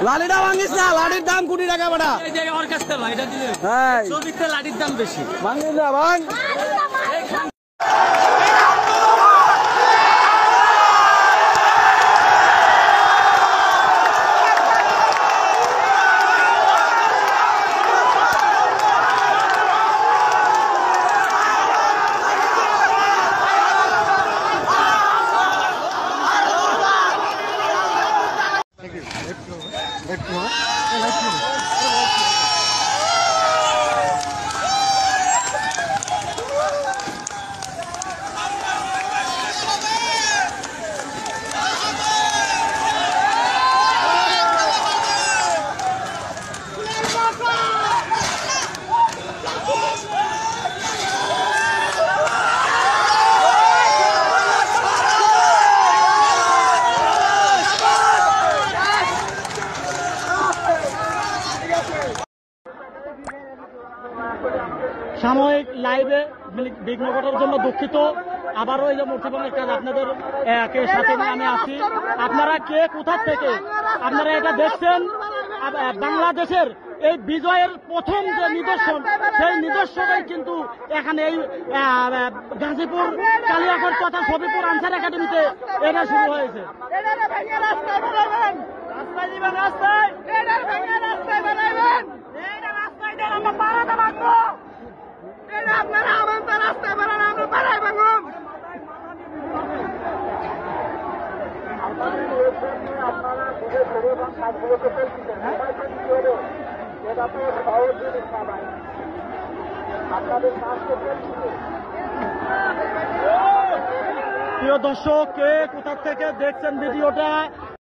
লাঠিটা ভাঙিস না, লাঠির দাম কোটি টাকা বাড়া। লাঠির দাম বেশি, ভাঙিস না ভাঙ। সাময়িক লাইভে বিঘ্ন ঘটার জন্য দুঃখিত। আবারও এই যে মুক্তিপণের কাজ আপনাদের সাথে নিয়ে আমি আছি। আপনারা কে কোথা থেকে আপনারা এটা দেখছেন, বাংলাদেশের এই বিজয়ের প্রথম যে নিদর্শন, সেই নিদর্শনই কিন্তু এখানে এই গাজীপুর কালিয়াকৈর তথা সফিপুর আনসার একাডেমিতে এটা শুরু হয়েছে। প্রিয় দর্শক, কে কোথা থেকে দেখছেন ভিডিওটা